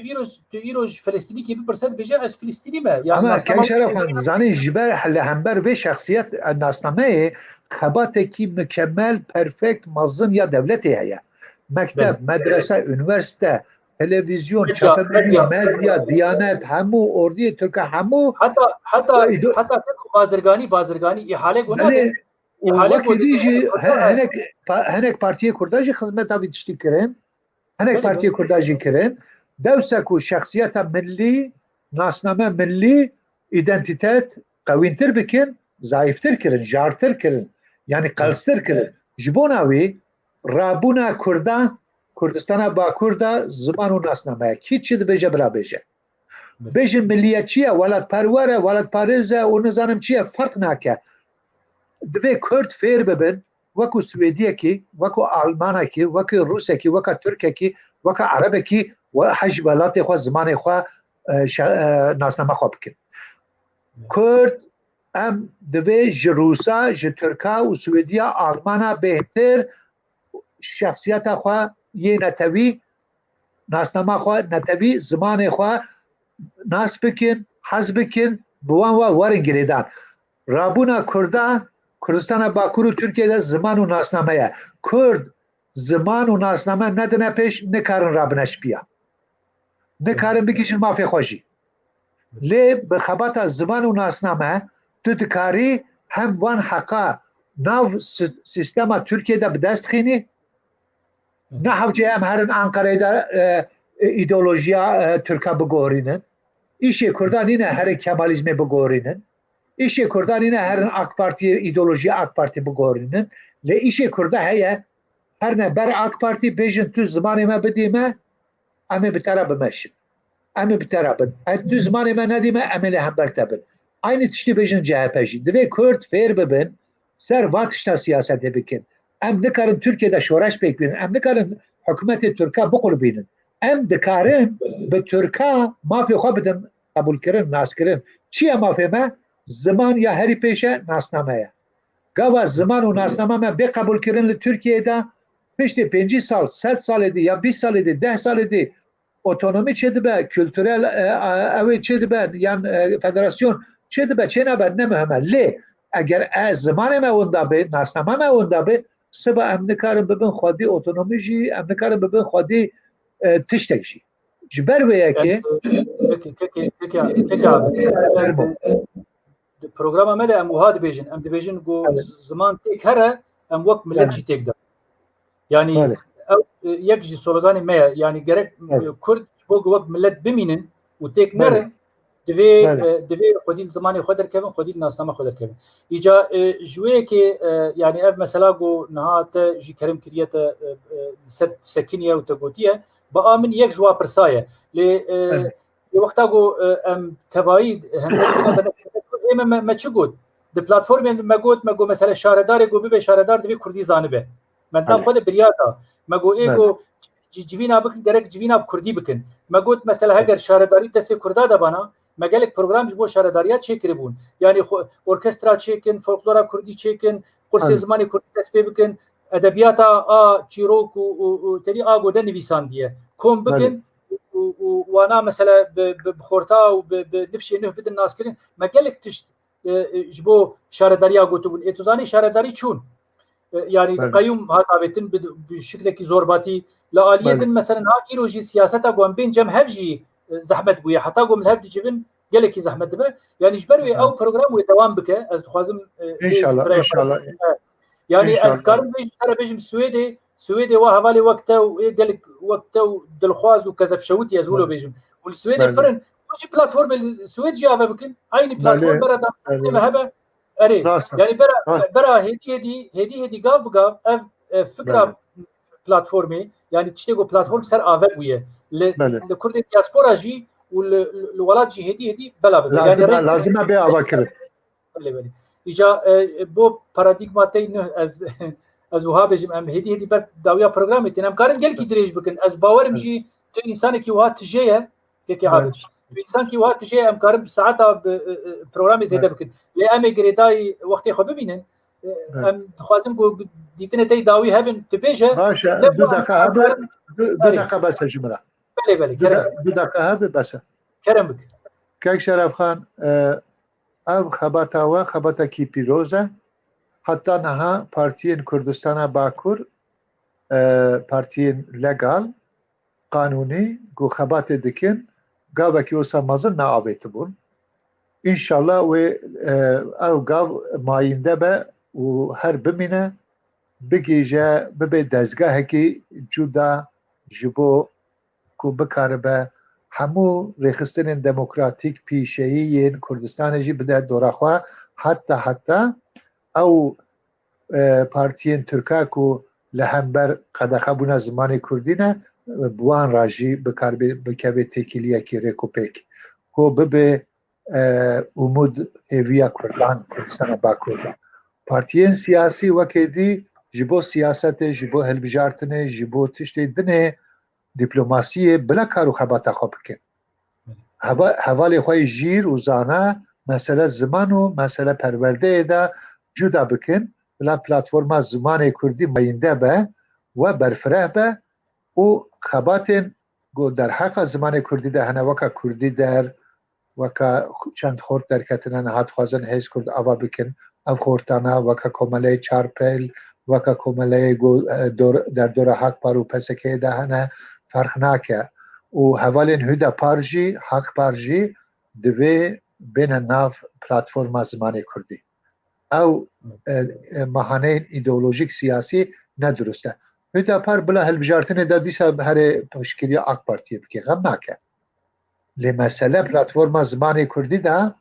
ایروج فلسطینی که بپرسد بجه از فلسطینی ما يعني اما كان شرف زاني جبال حل همبر به شخصيات الناسنامه خبات کی مکمل پرفکت مزن یا دولتی هيا مکتب مدرسه انیورسیته تلویزیون چاپمنی مدیا دیانت همو اردی ترک همو حتی بازرگانی احاله گونه وقتی دیجی هنک پارتی کرداجی خدمت اوی تشتی کرن هنک پارتی کرداجی کرن دوسکو شخصیت ملی ناسنامه ملی ایدنتیتت قوینتر بکن ضعیفتر کرن جارتر کرن یعنی قلستر کرن جبوناوی رابونا کردستان باکور دا زمان و ناسنامه کی چی ده بجه برا بجه ملیت چیه ولد پروره ولد پارزه و نزانم چیه فرق ناکه دوی کرد فیر ببن وکو سویدیه کی وکو آلمانه کی وکو روسه کی وکو ترکه کی وکو عربه کی و حج بلات خو زمان خو ناسنامه خواه بکن کرد ام دوی جروسا جترکا و سویدیا آلمانا بهتر شخصیت خواه یه نتوی ناسنامه خواه نتوی زمان خواه ناس بکن حز بکن بوان و ورن گریدان رابونا کردستان باکور و ترکیه ده زمان و ناسنامه کرد زمان و ناسنامه ندنه پیش نکارن رابنش بیا نکارن بکیشن مافی خوشی لی بخبات زمان و ناسنامه تو دکاری هم وان حقا ناو سیستم ترکیه دا بدست خینی نه حوجه هم هرن انقره دا ایدئولوژیا ترکا بگورینن ایشی کردان اینه هر کمالیزم بگورینن ایشی کردان اینه هرن اک پارتی ایدئولوژیا اک پارتی بگورینن لی ایشی کرده هیا هر نه بر اک پارتی بیجن تو زمان ما بدیمه امی بتره بمشن امی بتره بن تو زمان ما ندیمه امی لی هم برتبن aynı tişti bejin CHP'ci. Dve Kürt fer bebin ser vatışta siyasete bikin. Em dikarin Türkiye'de şoreş bekbinin. Em dikarin hükümeti Türk'a bukul binin. Em dikarin be Türk'a mafya xabidin kabul kirin, nas kirin. Çiye mafya me? Zaman ya heri peşe nasnameye. Gava zaman u nasname me be kabul kirin li Türkiye'de pişti 5 sal, 7 sal edi ya 20 sal edi, 10 sal edi. Otonomi çedibe, kültürel evi çedibe, yani federasyon çedibe, çenebe ne mühemmel. Li, eğer zaman me onda be, nasname me onda be, seba em nikarin bibin xwedî otonomi jî, em nikarin bibin xwedî tiştek jî. Ji ber wê yekê programa me de em wiha dibêjin. Em dibêjin ku ziman têk here em wek millet jî têk da. Yani yek jî sloganê me ye. Yani gerek Kurd bo ku wek millet bimînin û têk nerin divê xwedî zimanê xwe derkevin, xwedî nasname xwe derkevin. Îca ji wê yekê yani ev mesela ku niha te jî kerim kiriye te ser sekiniye û te gotiye bi a min yek ji wa pirsa ye. Lê wexta ku em tevayî hemberî me çi got? Di platformên me got mesela şaredarê ku bibe şaredar divê Kurdî zanibe. Mendan xwe de biryar da. Me got ê ku civîna bikin gerek civîna Kurdî bikin. Me got mesela heger şaredarî destê Kurda de bana me gelek program ji bo şaredariya çêkiribûn. Yani orkestra çêkin, folklora Kurdî çêkin, kursê zimanê Kurdî dest pê bikin, edebiyata a çîrok û terî a gode nivîsandiye. Kom bikin û wana mesela bi xorta û bi nifşê nûh bidin naskirin. Me gelek tişt ji bo şaredariya gotibûn. Ê tu zanî şaredarî çûn. Yani kayyum hat avetin bi şiklekî zorbatî li aliyê din mesela ha îro jî siyaseta gu em bên cem hev jî zehmet bûye. Heta gu hev dicivin gelekî zehmet dibe. Yani ji ber wê ew program wê dewam bike. Ez dixwazim inşallah. Yani ez karim bêjim Swêdê wa hevalê wek te û gelek wek te û dilxwaz û kezebşewitî ez wilo bêjim. Û li Swêdê pirin çi platformê Swêd jî ave bikin. Aynı platform bera da hebe erê. Yani bera hêdî gav bi gav ev fikra platformê yani tiştê ku platform ser ave bûye. Li Kurdê diaspora jî û li welat jî hêdî bela bibe. Lazim e bê ava kirin. Îca bo paradigma tey nû ez wiha bêjim em hêdî ber dawiya programê têne em karin gelekî dirêj bikin. Ez bawerim jî tu însanekî wiha tije ye tekê habe. İnsankî wiha tije em karin bi saeta programê zêde bikin. Lê em ê girêdayî wextê xwe bibînin em dixwazim ku dîtinê tey dawî hebin tu bêje. Baş e, du dakika bes ji min re. Du dakika hebe bes e. Kerem bik. Kek Şerefxan ev xebata we xebatekî pîroz e. Hatta niha Partiyên Kurdistana Bakur partiyên legal qanûnî ku xebatê dikin gavekî wisa mezin neavêtibûn. İnşallah wê ew gav mayînde be û her bimîne bigêje bibe dezgehekî cuda ji bo ku bikaribe hemû rêxistinên demokratîk pîşeyiyên Kurdistanê jî bide dora xwe heta ew partiyên Türka ku li hember qedexe bûne zimanê Kurdî ne bi wan re jî bikeve têkiliyekî rêkopêk ku bibe umud hêviya Kurdan Kurdistana Bakur de. Partiyên siyasî wekê dî ji bo siyasetê, ji bo hilbijartinê, ji bo tiştê dinê dîplomasiyê bila kar û xebata xwe bikin. Hevalê xwe jîr û zana mesele ziman û mesele perwerdeyê de cuda bikin bila platforma zimanê Kurdî mayînde be ve berfireh be û xebatên ku derheqa zimanê Kurdî de hene weka Kurdî der weka çend xort derketine niha dixwazin Hêz Kurd ava bikin ev xortana weka Komeleyê Çarpêl weka Komeleyê derdora Hekpar û PSK'yê de hene ferq nake û hevalên Hüdapar jî Hekpar jî دوی بین ناف پلتفرم زمانی کردی او مهانه ایدئولوژیک سیاسی ندرسته هدپار بلا هلبجارتنه دا دیسا هر پشکری اک پارتیه بکی غم ناکه لمساله پلتفرم زمانی کردی دا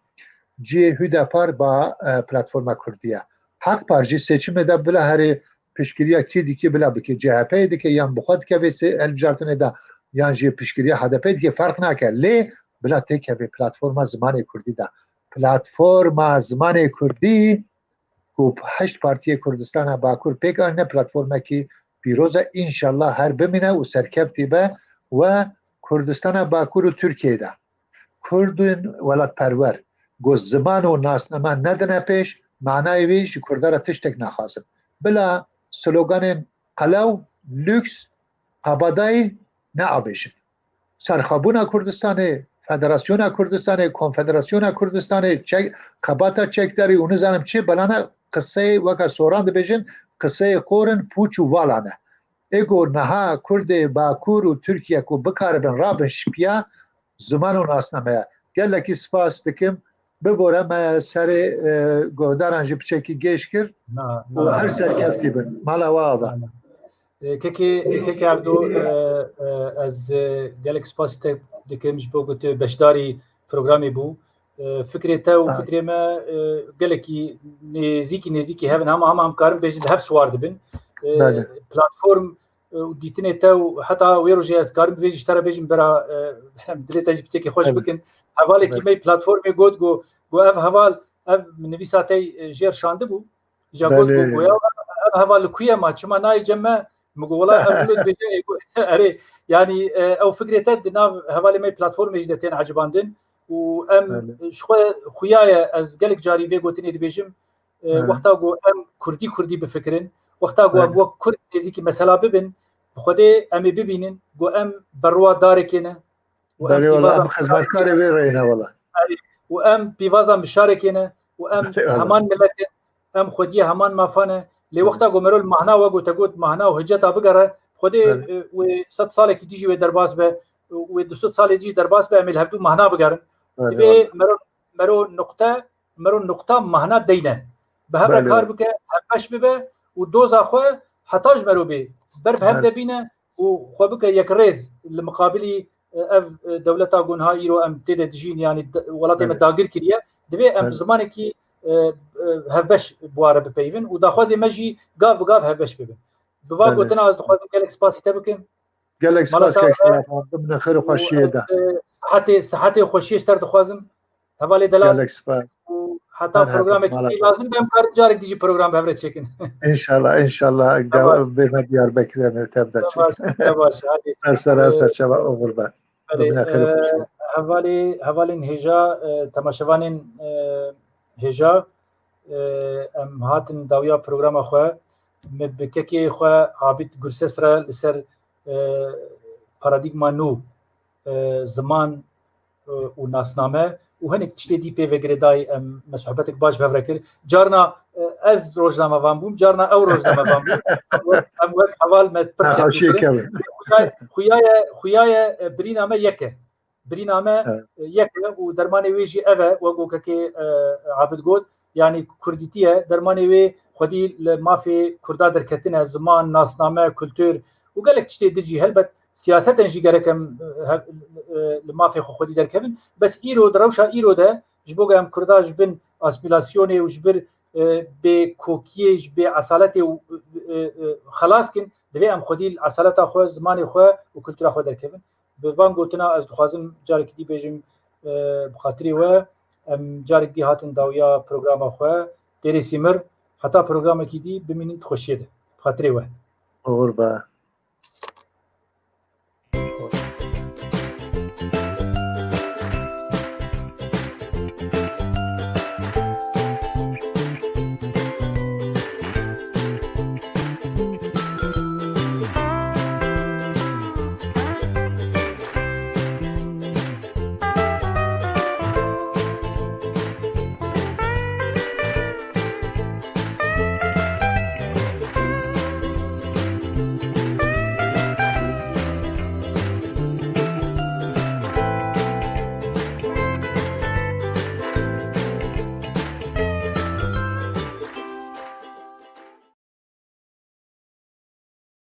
جی هدپار با پلتفرم کردیه حق پارجی seçime de bile her pişkiriye ki bile bike CHP ki yan bu kadar ki elbjartene da yan jê pişkiriye HDP ki fark nake lê bile tek ve platforma Zimanê Kurdî da platforma Zimanê Kurdî ku 8 Partiya Kurdistana Bakur pêk ne platformekî pîroz e inşallah her bimîne û serkeftî be ve Kurdistana Bakur û Tirkiyeyê de Kurdên welatperwer got ziman û nasname nedine pêş معنای وی چې کورداره تشتک نخواسم بلا سلوگان قلو لوکس قبادای نه آبیشن سرخابون کردستان فدراسیون کردستان کنفدراسیون کردستان قباتا چک داری اونو زنم چه بلانه قصه وکا سوراند بیشن قصه قورن پوچ و والانه اگو نها کرد باکور و ترکیه کو بکاربن رابن شپیا زمان و ناسنامه گلکی سپاس دکم ببورم سر گوداران جی بچکی گیش کرد و هر سرکفتی بن مالا واضح که عبدو از گلک سپاسی دکمش بو گوتو بشداری پروگرامی بو فکری تا و فکری ما گلکی نزیکی هفن هم کارم بیشتر هف سوار دبن پلاتفورم دیتنه تا و حتی ویرو جی از کارم بیشتر بیشتر برا دلیت اجی بچکی خوش بکن حوالی که می پلاتفورمی گو اف حوال اف نویساتی جیر شانده بو جا گو گویا اف حوال کویه ما چما نای جمع مگو والله اولود بجه اره yani او فکرته دناو حوالی می پلاتفورمی جدتین عجباندن و ام خویای از گلک جاری وی گوتنی دبیجم وقتا گو ام کردی بفکرن وقتا گو ام وقت کرد نزیکی مثلا ببین بخوده امی ببینن گو ام بروا داره کنه بله والله ام خدمتکار وی رینه والله و ام پیوازا مشارکینه و ام همان ملت ام خودی همان مافانه لی وقتا گو مرول مهنا و گو تگوت مهنا و حجتا بگره خودی و 100 ساله کی دیجی و درباس به و 200 ساله دیجی درباس به امل هبدو مهنا بگرن دی مرو نقطه مهنا دینه به هر کار بکه همش ببه و دوزا خو حتاج مرو به بر هم دبینه و خو بکه یک ریز المقابلی دولتا گونها ایرو ام تید دجین یعنی ولات ام داگیر کریه دوی ام زمانی کی هفش بواره بپیون و داخوازی مجی گاف هفش ببین بوا گوتنا از داخوازی گلک سپاسی تبکن گلک سپاس که من خیر و خوشیه ده صحت خوشیش تر داخوازم حوالی دلال گلک سپاس حتی پروگرام کی لازم بهم کار جارک دیجی پروگرام بهره چکن ان شاء الله به دیار بکرم تبدا چکن باشه سر شبا اوغربا حوالین هجا تماشاوانین هجا ام هاتن داویا پروگرام خو مبککی خو عابد گرسسرا لسر پارادایگما نو زمان و ناسنامه و هنک تشتی دی پی وگردای ام مسحبتک باش بفرکر جارنا از روزنامه وام بوم جارنا او روزنامه وام بوم ام وقت حوال مت پرسیل خویای برینامه یکه و درمانی ویجی اوه و گو که عابد گود یعنی کردیتیه درمانی وی خودی لمافی کردا درکتنه زمان ناسنامه کلتور و گلک تشتی دیجی هلبت سیاست انجی گرکم لمافی خودی درکبن بس ایرو دروشا ایرو ده جبوگم کرداج بن اسپیلاسیونی و جبر به کوکیج به اصالت خلاص کن دوی ام خودی اصالت خو زمان خو و کلتور خو درکبن به وان گوتنا از دخوازم جارک دی بیجم بخاطری و ام جارک دی هاتن داویا پروگرام خو دری سیمر حتی پروگرام کی دی بمینید خوشیده بخاطری و قربا